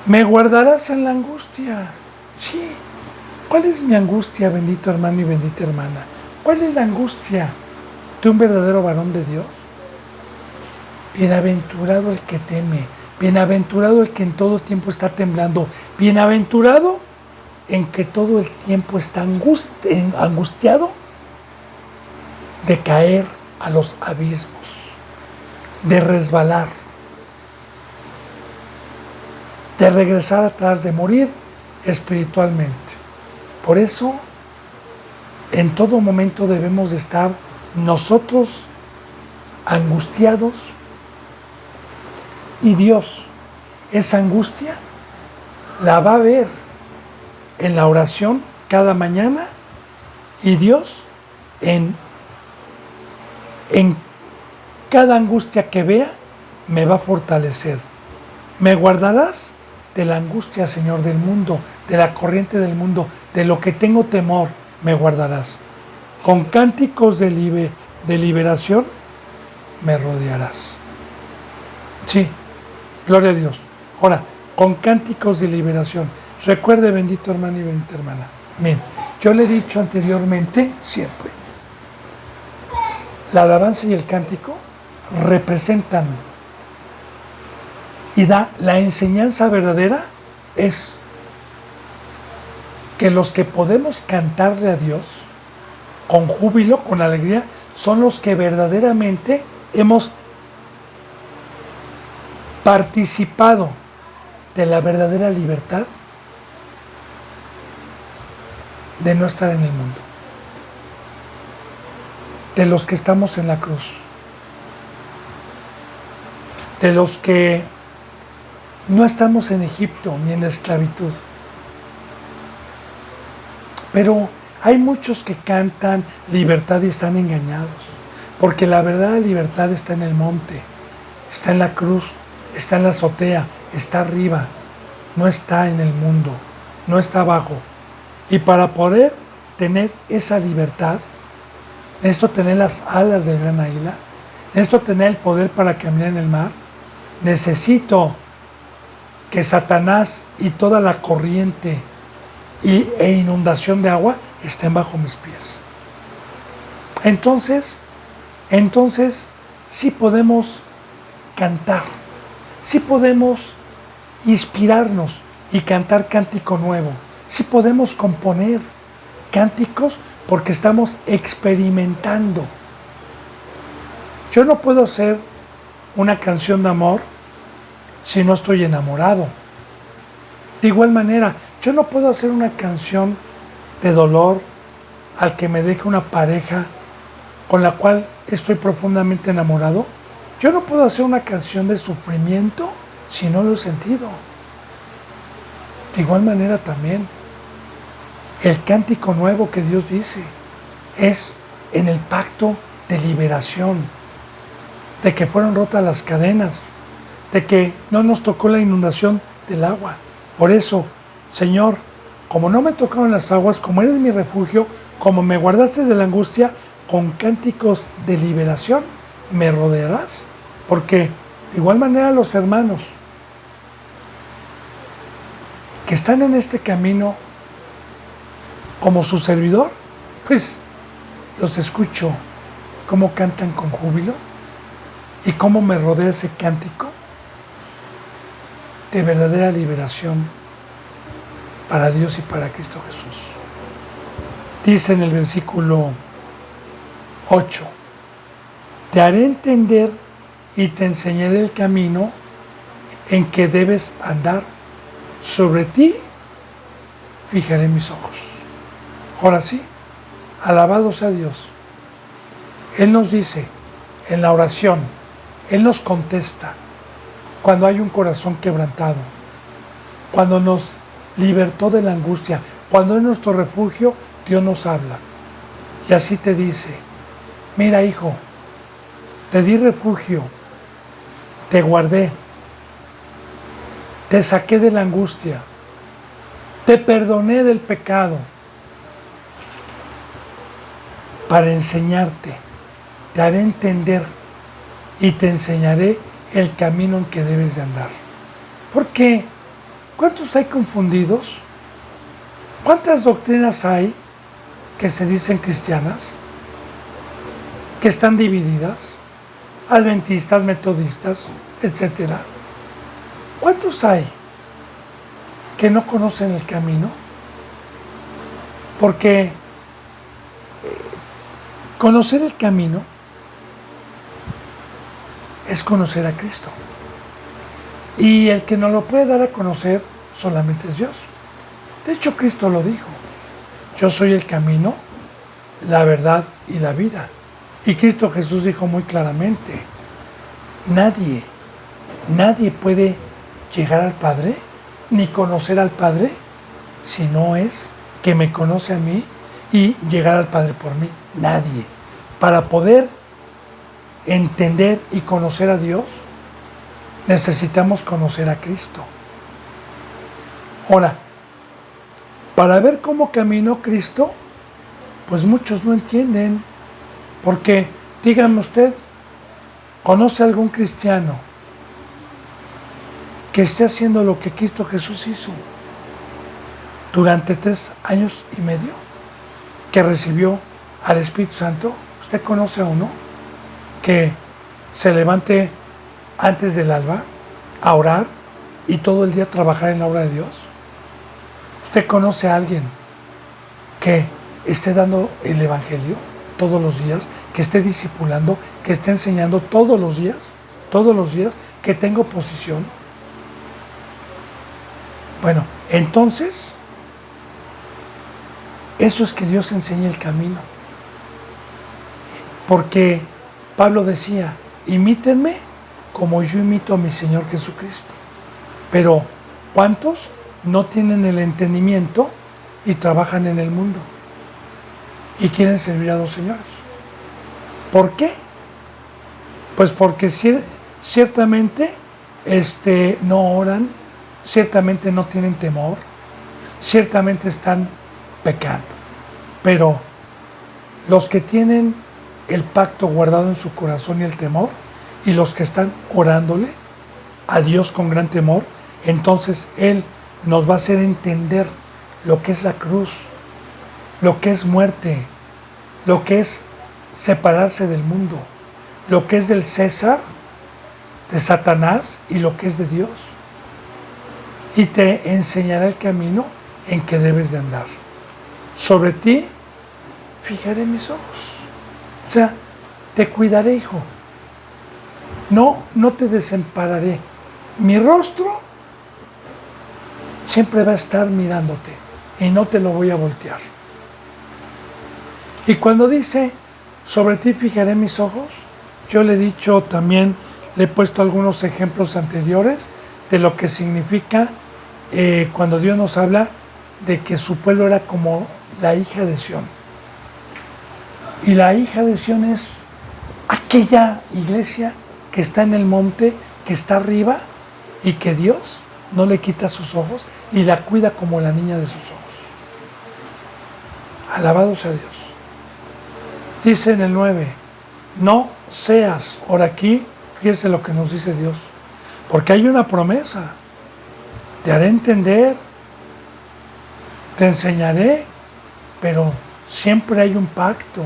Me guardarás en la angustia. Sí. ¿Cuál es mi angustia, bendito hermano y bendita hermana? ¿Cuál es la angustia de un verdadero varón de Dios? Bienaventurado el que teme, bienaventurado el que en todo tiempo está temblando, bienaventurado en que todo el tiempo está angustiado de caer a los abismos, de resbalar, de regresar atrás, de morir espiritualmente. Por eso, en todo momento debemos de estar nosotros angustiados y Dios esa angustia la va a ver en la oración cada mañana y Dios en cada angustia que vea me va a fortalecer. Me guardarás de la angustia, Señor, del mundo, de la corriente del mundo, de lo que tengo temor, me guardarás. Con cánticos de liberación me rodearás. Sí, gloria a Dios. Ahora, con cánticos de liberación. Recuerde, bendito hermano y bendita hermana. Miren, yo le he dicho anteriormente, siempre, la alabanza y el cántico representan y da la enseñanza verdadera es que los que podemos cantarle a Dios con júbilo, con alegría, son los que verdaderamente hemos participado de la verdadera libertad de no estar en el mundo, de los que estamos en la cruz, de los que no estamos en Egipto ni en esclavitud. Pero hay muchos que cantan libertad y están engañados, porque la verdadera libertad está en el monte, está en la cruz, está en la azotea, está arriba, no está en el mundo, no está abajo. Y para poder tener esa libertad, necesito tener las alas del gran águila, necesito tener el poder para caminar en el mar, necesito que Satanás y toda la corriente e inundación de agua estén bajo mis pies. Entonces, sí podemos cantar, sí podemos inspirarnos y cantar cántico nuevo, sí podemos componer cánticos porque estamos experimentando. Yo no puedo hacer una canción de amor si no estoy enamorado. De igual manera, yo no puedo hacer una canción de dolor al que me deje una pareja con la cual estoy profundamente enamorado. Yo no puedo hacer una canción de sufrimiento si no lo he sentido. De igual manera también, el cántico nuevo que Dios dice es en el pacto de liberación, de que fueron rotas las cadenas, de que no nos tocó la inundación del agua. Por eso, Señor, como no me tocaron las aguas, como eres mi refugio, como me guardaste de la angustia, con cánticos de liberación me rodearás. Porque de igual manera los hermanos que están en este camino como su servidor, pues los escucho cómo cantan con júbilo y cómo me rodea ese cántico de verdadera liberación para Dios y para Cristo Jesús. Dice en el versículo 8, te haré entender y te enseñaré el camino en que debes andar. Sobre ti fijaré mis ojos. Ahora sí, alabado sea Dios. Él nos dice en la oración. Él nos contesta cuando hay un corazón quebrantado, cuando nos libertó de la angustia, cuando es nuestro refugio, Dios nos habla. Y así te dice, mira hijo, te di refugio, te guardé, te saqué de la angustia, te perdoné del pecado, para enseñarte, te haré entender y te enseñaré el camino en que debes de andar. ¿Por qué? ¿Cuántos hay confundidos? ¿Cuántas doctrinas hay que se dicen cristianas, que están divididas? Adventistas, metodistas, etcétera. ¿Cuántos hay que no conocen el camino? Porque conocer el camino es conocer a Cristo. Y el que nos lo puede dar a conocer solamente es Dios. De hecho, Cristo lo dijo. Yo soy el camino, la verdad y la vida. Y Cristo Jesús dijo muy claramente, nadie puede llegar al Padre, ni conocer al Padre, si no es que me conoce a mí y llegar al Padre por mí. Nadie. Para poder entender y conocer a Dios, necesitamos conocer a Cristo. Ahora, para ver cómo caminó Cristo, pues muchos no entienden. Porque, dígame usted, ¿conoce algún cristiano que esté haciendo lo que Cristo Jesús hizo durante 3 años y medio? Que recibió al Espíritu Santo. ¿Usted conoce a uno que se levante antes del alba a orar y todo el día trabajar en la obra de Dios? ¿Usted conoce a alguien que esté dando el Evangelio todos los días, que esté discipulando, que esté enseñando todos los días, que tenga oposición? Bueno, entonces, eso es que Dios enseña el camino. Porque Pablo decía, imítenme como yo imito a mi Señor Jesucristo. Pero, ¿cuántos no tienen el entendimiento y trabajan en el mundo? Y quieren servir a 2 señores. ¿Por qué? Pues porque ciertamente no oran, ciertamente no tienen temor, ciertamente están pecando. Pero los que tienen el pacto guardado en su corazón y el temor, y los que están orándole a Dios con gran temor, entonces Él nos va a hacer entender lo que es la cruz, lo que es muerte, lo que es separarse del mundo, lo que es del César, de Satanás, y lo que es de Dios. Y te enseñará el camino en que debes de andar. Sobre ti fijaré mis ojos. O sea, te cuidaré, hijo. No te desampararé. Mi rostro siempre va a estar mirándote y no te lo voy a voltear. Y cuando dice, sobre ti fijaré mis ojos, yo le he dicho también, le he puesto algunos ejemplos anteriores de lo que significa cuando Dios nos habla de que su pueblo era como la hija de Sión. Y la hija de Sión es aquella iglesia que está en el monte, que está arriba y que Dios no le quita sus ojos y la cuida como la niña de sus ojos. Alabado sea Dios. Dice en el 9, no seas, ahora aquí, fíjese lo que nos dice Dios, porque hay una promesa, te haré entender, te enseñaré, pero siempre hay un pacto,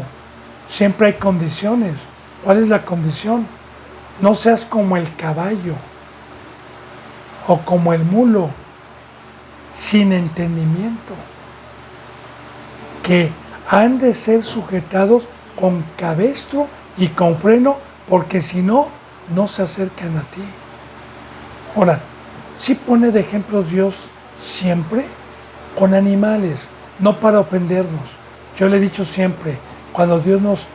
siempre hay condiciones. ¿Cuál es la condición? No seas como el caballo o como el mulo, sin entendimiento, que han de ser sujetados con cabestro y con freno, porque si no, no se acercan a ti. Ahora, sí pone de ejemplos Dios siempre con animales, no para ofendernos. Yo le he dicho siempre, cuando Dios nos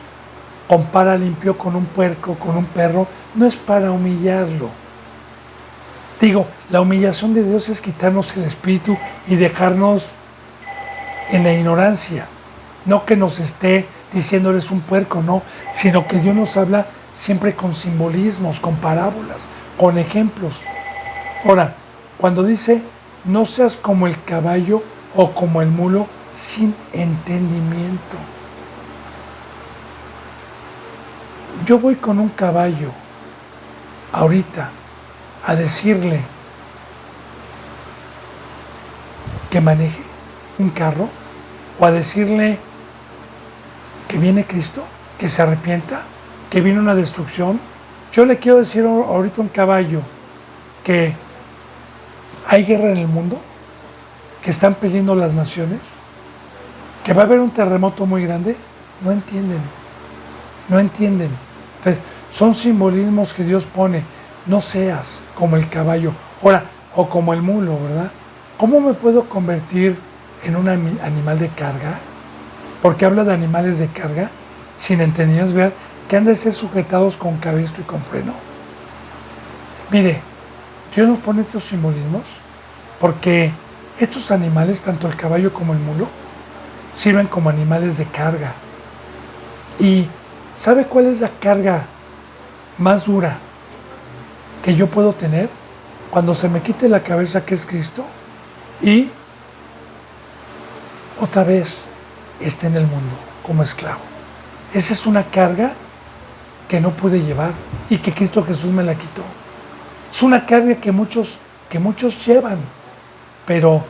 compara al impío con un puerco, con un perro, no es para humillarlo. Digo, la humillación de Dios es quitarnos el espíritu y dejarnos en la ignorancia. No que nos esté diciendo eres un puerco, no, sino que Dios nos habla siempre con simbolismos, con parábolas, con ejemplos. Ahora, cuando dice, no seas como el caballo o como el mulo sin entendimiento. Yo voy con un caballo ahorita a decirle que maneje un carro o a decirle que viene Cristo, que se arrepienta, que viene una destrucción. Yo le quiero decir ahorita a un caballo que hay guerra en el mundo, que están peleando las naciones, que va a haber un terremoto muy grande. No entienden, no entienden. Entonces, son simbolismos que Dios pone. No seas como el caballo, ahora, o como el mulo, ¿verdad? ¿Cómo me puedo convertir en un animal de carga? Porque habla de animales de carga, sin entendimientos, ¿verdad? Que han de ser sujetados con cabestro y con freno. Mire, Dios nos pone estos simbolismos porque estos animales, tanto el caballo como el mulo, sirven como animales de carga. ¿Y sabe cuál es la carga más dura que yo puedo tener? Cuando se me quite la cabeza, que es Cristo, y otra vez esté en el mundo como esclavo. Esa es una carga que no pude llevar y que Cristo Jesús me la quitó. Es una carga que muchos llevan, pero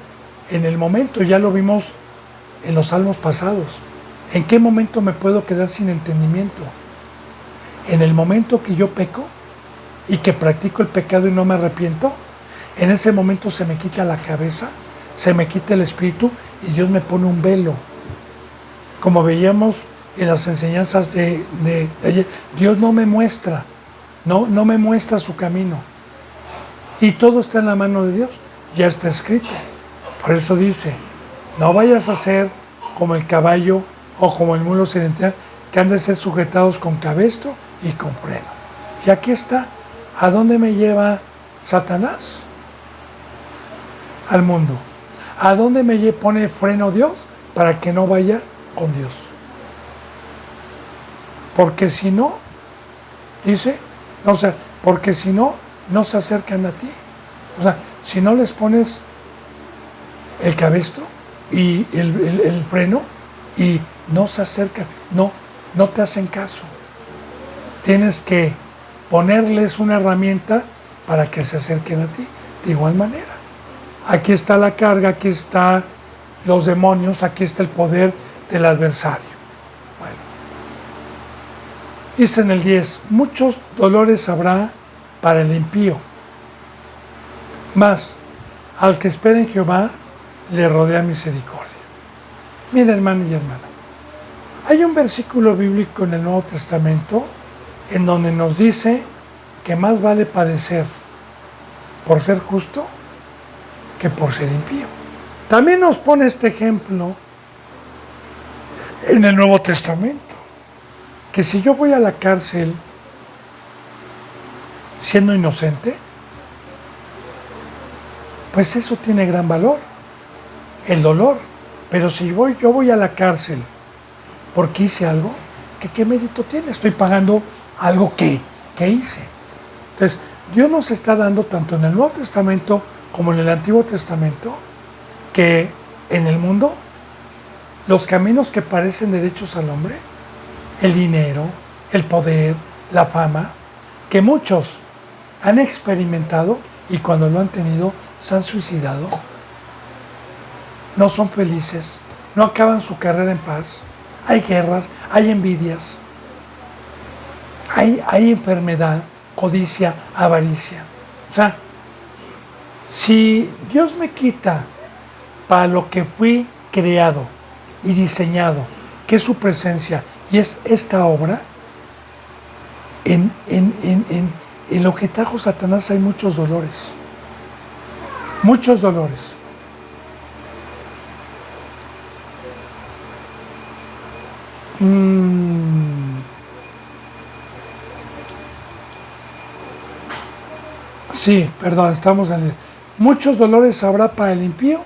en el momento, ya lo vimos en los salmos pasados, ¿en qué momento me puedo quedar sin entendimiento? En el momento que yo peco y que practico el pecado y no me arrepiento, en ese momento se me quita la cabeza, se me quita el espíritu y Dios me pone un velo. Como veíamos en las enseñanzas de ayer, Dios no me muestra su camino. Y todo está en la mano de Dios, ya está escrito. Por eso dice, no vayas a ser como el caballo o como el mulo sedentario, que han de ser sujetados con cabestro y con freno. Y aquí está. ¿A dónde me lleva Satanás? Al mundo. ¿A dónde me pone freno Dios? Para que no vaya con Dios. Porque si no, dice, o sea, porque si no, no se acercan a ti. O sea, si no les pones el cabestro y el freno y no se acercan, no te hacen caso. Tienes que ponerles una herramienta para que se acerquen a ti. De igual manera, aquí está la carga, aquí están los demonios, aquí está el poder del adversario. Bueno, dice en el 10, muchos dolores habrá para el impío, mas al que espera en Jehová le rodea misericordia. Mira, hermano y hermana, hay un versículo bíblico en el Nuevo Testamento en donde nos dice que más vale padecer por ser justo que por ser impío. También nos pone este ejemplo en el Nuevo Testamento, que si yo voy a la cárcel siendo inocente, pues eso tiene gran valor, el dolor. Pero si yo voy a la cárcel porque hice algo, ¿qué mérito tiene? Estoy pagando algo que hice. Entonces, Dios nos está dando, tanto en el Nuevo Testamento como en el Antiguo Testamento, que en el mundo los caminos que parecen derechos al hombre, el dinero, el poder, la fama, que muchos han experimentado y cuando lo han tenido se han suicidado, no son felices, no acaban su carrera en paz, hay guerras, hay envidias, hay enfermedad, codicia, avaricia. O sea, si Dios me quita para lo que fui creado y diseñado, que es su presencia y es esta obra, en lo que trajo Satanás hay muchos dolores. Muchos dolores. Sí, perdón, estamos en el... Muchos dolores habrá para el impío.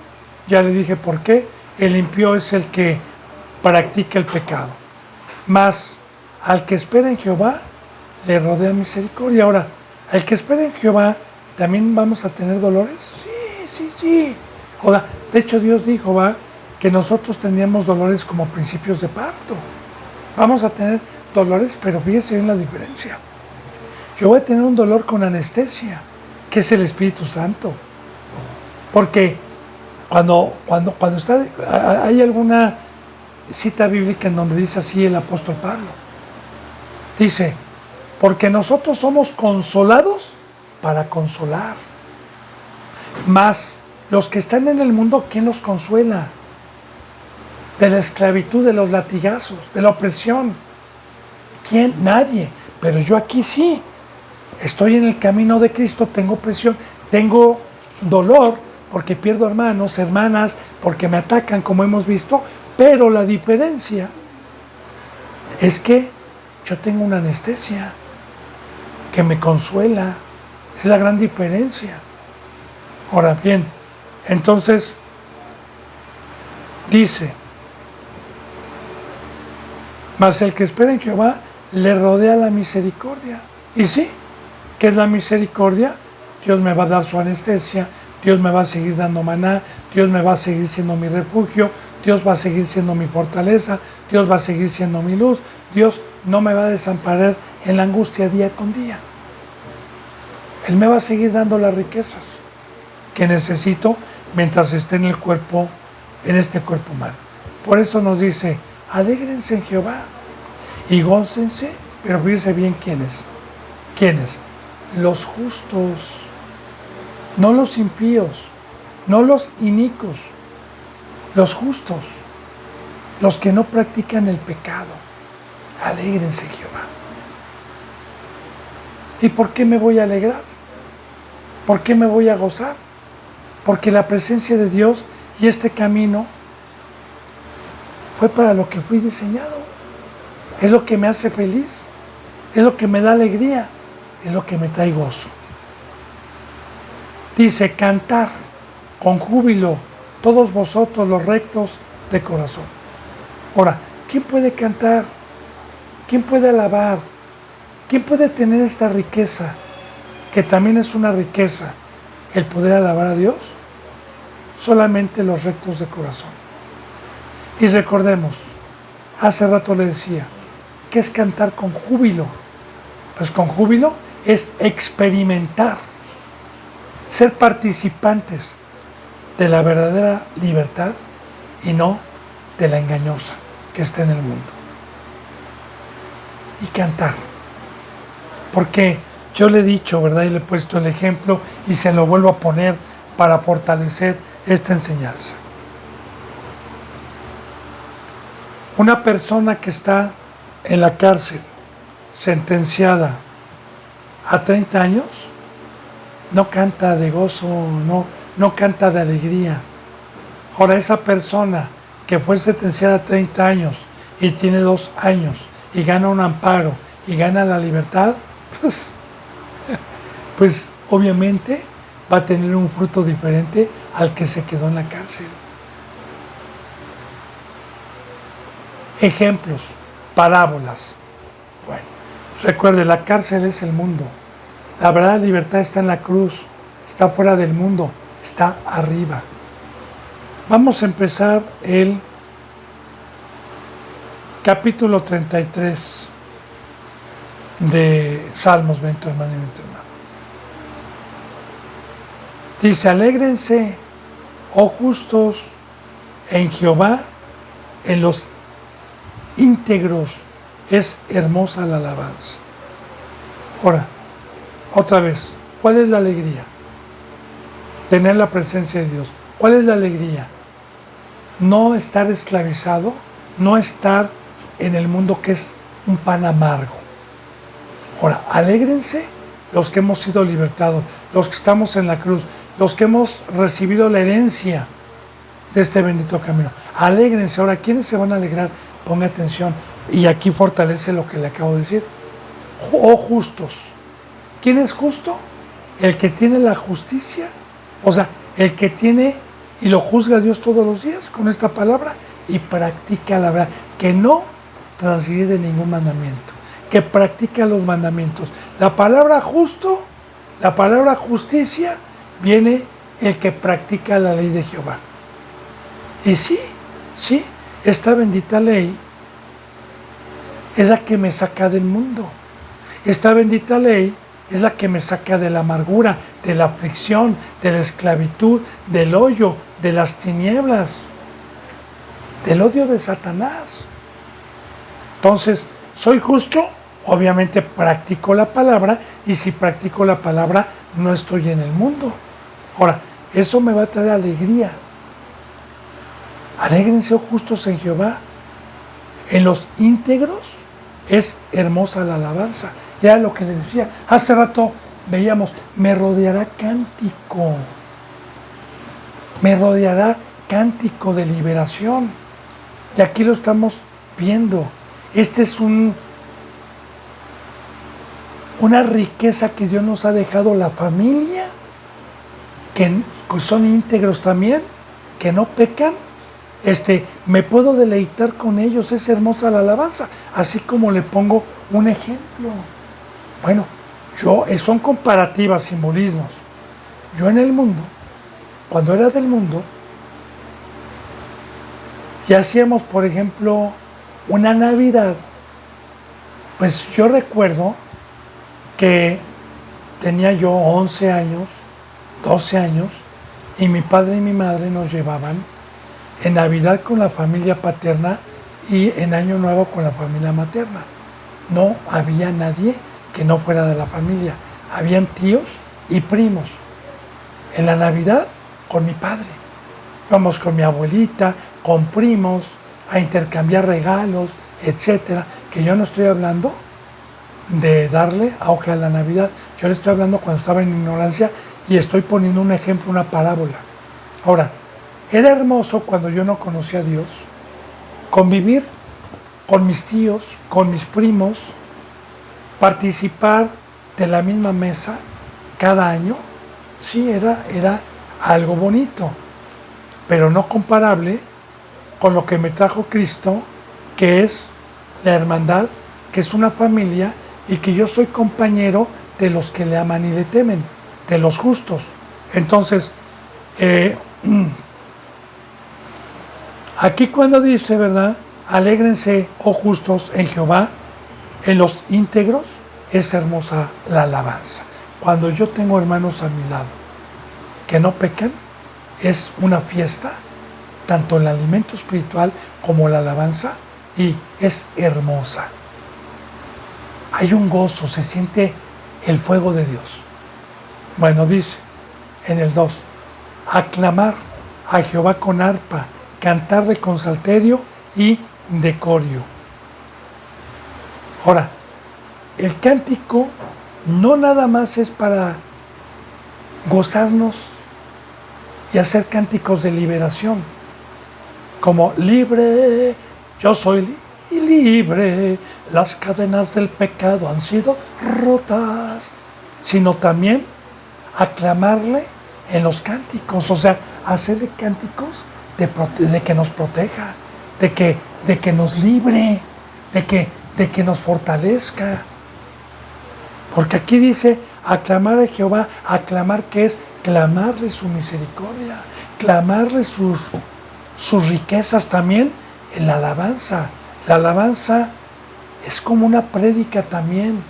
Ya le dije por qué. El impío es el que practica el pecado. Mas al que espera en Jehová, le rodea misericordia. Ahora, al que espera en Jehová, ¿también vamos a tener dolores? Sí. Ahora, de hecho, Dios dijo, que nosotros tendríamos dolores como principios de parto. Vamos a tener dolores, pero fíjese bien la diferencia. Yo voy a tener un dolor con anestesia, que es el Espíritu Santo. Porque cuando está, hay alguna cita bíblica en donde dice así el apóstol Pablo. Dice, porque nosotros somos consolados para consolar. Mas los que están en el mundo, ¿quién los consuela? De la esclavitud, de los latigazos, de la opresión. ¿Quién? Nadie. Pero yo aquí sí. Estoy en el camino de Cristo, tengo presión, tengo dolor, porque pierdo hermanos, hermanas, porque me atacan, como hemos visto, pero la diferencia es que yo tengo una anestesia que me consuela. Es la gran diferencia. Ahora bien, entonces, dice, mas el que espera en Jehová le rodea la misericordia. Y sí, ¿qué es la misericordia? Dios me va a dar su anestesia, Dios me va a seguir dando maná, Dios me va a seguir siendo mi refugio, Dios va a seguir siendo mi fortaleza, Dios va a seguir siendo mi luz, Dios no me va a desamparar en la angustia día con día. Él me va a seguir dando las riquezas que necesito mientras esté en el cuerpo, en este cuerpo humano. Por eso nos dice, alégrense en Jehová y gócense, pero fíjense bien quiénes. ¿Quiénes? Los justos, no los impíos, no los inicuos, los justos, los que no practican el pecado. Alégrense, Jehová. ¿Y por qué me voy a alegrar? ¿Por qué me voy a gozar? Porque la presencia de Dios y este camino fue para lo que fui diseñado. Es lo que me hace feliz, es lo que me da alegría, es lo que me trae gozo. Dice, cantar con júbilo todos vosotros los rectos de corazón. Ahora, ¿quién puede cantar? ¿Quién puede alabar? ¿Quién puede tener esta riqueza? Que también es una riqueza, el poder alabar a Dios. Solamente los rectos de corazón. Y recordemos, hace rato le decía, ¿qué es cantar con júbilo? Pues con júbilo es experimentar, ser participantes de la verdadera libertad y no de la engañosa que está en el mundo. Y cantar. Porque yo le he dicho, ¿verdad? Y le he puesto el ejemplo y se lo vuelvo a poner para fortalecer esta enseñanza. Una persona que está en la cárcel, sentenciada a 30 años, no canta de gozo, no canta de alegría. Ahora, esa persona que fue sentenciada a 30 años y tiene 2 años y gana un amparo y gana la libertad, pues obviamente va a tener un fruto diferente al que se quedó en la cárcel. Ejemplos, parábolas. Bueno, recuerde, la cárcel es el mundo. La verdadera libertad está en la cruz, está fuera del mundo, está arriba. Vamos a empezar el capítulo 33 de Salmos, 20 hermano y 20 hermano. Dice, alégrense, oh justos, en Jehová, en los íntegros, es hermosa la alabanza. Ahora, otra vez, ¿cuál es la alegría? Tener la presencia de Dios. ¿Cuál es la alegría? No estar esclavizado, no estar en el mundo que es un pan amargo. Ahora, alégrense los que hemos sido libertados, los que estamos en la cruz, los que hemos recibido la herencia de este bendito camino. Alégrense. Ahora, ¿quiénes se van a alegrar? Ponga atención. Y aquí fortalece lo que le acabo de decir. Oh justos. ¿Quién es justo? el que tiene la justicia, o sea, el que tiene y lo juzga a Dios todos los días con esta palabra y practica la verdad, que no transgrede ningún mandamiento, que practica los mandamientos. La palabra justo, la palabra justicia, viene el que practica la ley de Jehová. Y sí, esta bendita ley es la que me saca del mundo. Esta bendita ley es la que me saca de la amargura, de la aflicción, de la esclavitud, del hoyo, de las tinieblas, del odio de Satanás. Entonces, ¿soy justo? Obviamente practico la palabra, y si practico la palabra, no estoy en el mundo. Ahora, eso me va a traer alegría. Alégrense, oh justos, en Jehová. En los íntegros es hermosa la alabanza. Ya lo que les decía, hace rato veíamos, me rodeará cántico. Me rodeará cántico de liberación. Y aquí lo estamos viendo. Este es una riqueza que Dios nos ha dejado, la familia, que son íntegros también, que no pecan. Me puedo deleitar con ellos, es hermosa la alabanza, así como le pongo un ejemplo. Bueno, son comparativas, simbolismos. Yo en el mundo, cuando era del mundo, y hacíamos, por ejemplo, una Navidad, pues yo recuerdo que tenía yo 11 años, 12 años, y mi padre y mi madre nos llevaban en Navidad con la familia paterna y en Año Nuevo con la familia materna. No había nadie que no fuera de la familia. Habían tíos y primos. En la Navidad con mi padre. Íbamos con mi abuelita, con primos, a intercambiar regalos, etcétera. Que yo no estoy hablando de darle auge a la Navidad. Yo le estoy hablando cuando estaba en ignorancia y estoy poniendo un ejemplo, una parábola. Ahora, era hermoso cuando yo no conocía a Dios, convivir con mis tíos, con mis primos, participar de la misma mesa cada año. Sí, era algo bonito, pero no comparable con lo que me trajo Cristo, que es la hermandad, que es una familia, y que yo soy compañero de los que le aman y le temen, de los justos. Entonces, aquí cuando dice, ¿verdad? Alégrense, oh justos, en Jehová, en los íntegros, es hermosa la alabanza. Cuando yo tengo hermanos a mi lado que no pecan, es una fiesta, tanto el alimento espiritual como la alabanza, y es hermosa. Hay un gozo, se siente el fuego de Dios. Bueno, dice en el 2, aclamar a Jehová con arpa, cantarle con salterio y decorio. Ahora, el cántico no nada más es para gozarnos y hacer cánticos de liberación, como libre, yo soy libre, las cadenas del pecado han sido rotas, sino también aclamarle en los cánticos, o sea, hacerle cánticos de que nos proteja, de que nos libre, de que nos fortalezca. Porque aquí dice aclamar a Jehová, aclamar, que es clamarle su misericordia, clamarle sus riquezas también en la alabanza. La alabanza es como una prédica también,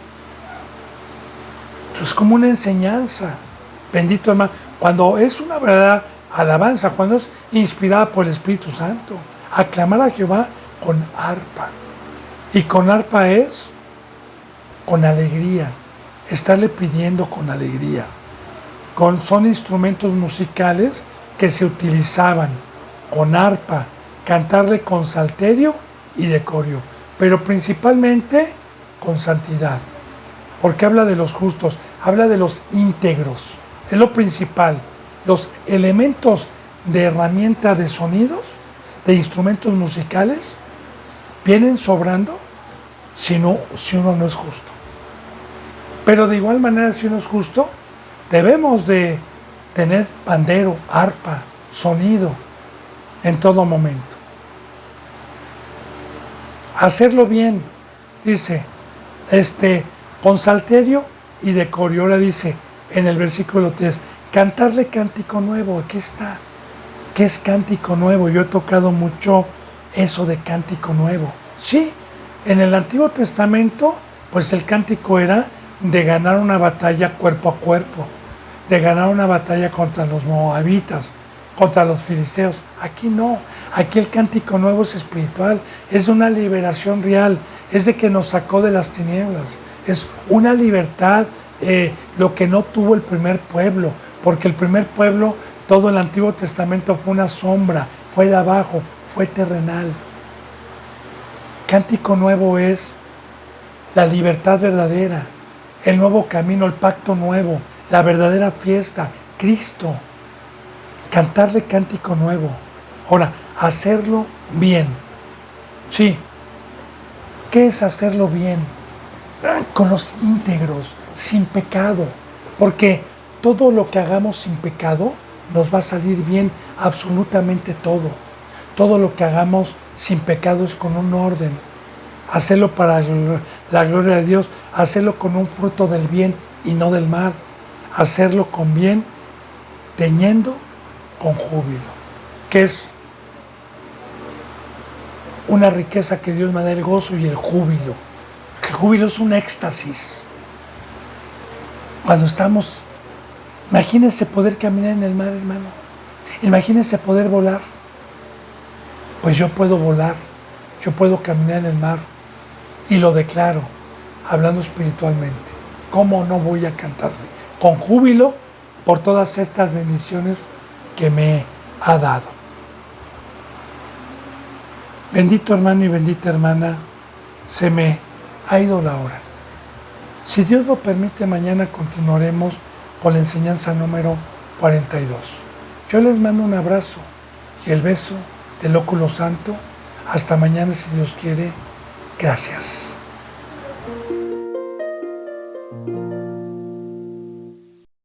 es como una enseñanza. Bendito hermano, cuando es una verdadera alabanza, cuando es inspirada por el Espíritu Santo, aclamar a Jehová con arpa. Y con arpa es con alegría, estarle pidiendo con alegría. Son instrumentos musicales que se utilizaban con arpa, cantarle con salterio y decorio, pero principalmente con santidad, porque habla de los justos, habla de los íntegros, es lo principal. Los elementos de herramienta de sonidos, de instrumentos musicales, vienen sobrando si uno no es justo. Pero de igual manera, si uno es justo, Debemos de tener pandero, arpa, sonido en todo momento. Hacerlo bien, dice, con salterio y decorio. Ahora dice en el versículo 3, cantarle cántico nuevo. Aquí está. ¿Qué es cántico nuevo? Yo he tocado mucho eso de cántico nuevo. Sí, en el Antiguo Testamento, pues el cántico era de ganar una batalla cuerpo a cuerpo, de ganar una batalla contra los moabitas, contra los filisteos. Aquí no, aquí el cántico nuevo es espiritual, es una liberación real, es de que nos sacó de las tinieblas, es una libertad, lo que no tuvo el primer pueblo, porque el primer pueblo, todo el Antiguo Testamento fue una sombra, fue de abajo, fue terrenal. Cántico nuevo es la libertad verdadera, el nuevo camino, el pacto nuevo, la verdadera fiesta, Cristo. Cantarle cántico nuevo. Ahora, hacerlo bien. Sí. ¿Qué es hacerlo bien? Con los íntegros, sin pecado. Porque todo lo que hagamos sin pecado nos va a salir bien, absolutamente todo. Todo lo que hagamos sin pecado es con un orden. Hacerlo para la gloria de Dios, hacerlo con un fruto del bien y no del mal. Hacerlo con bien, teniendo con júbilo, que es una riqueza que Dios me da, el gozo y el júbilo. El júbilo es un éxtasis. Cuando estamos, imagínense poder caminar en el mar, hermano. Imagínense poder volar. Pues yo puedo volar, yo puedo caminar en el mar y lo declaro, hablando espiritualmente. ¿Cómo no voy a cantarle? Con júbilo por todas estas bendiciones que me ha dado. Bendito hermano y bendita hermana, se me ha ido la hora. Si Dios lo permite, mañana continuaremos con la enseñanza número 42. Yo les mando un abrazo y el beso del óculo santo. Hasta mañana, si Dios quiere. Gracias.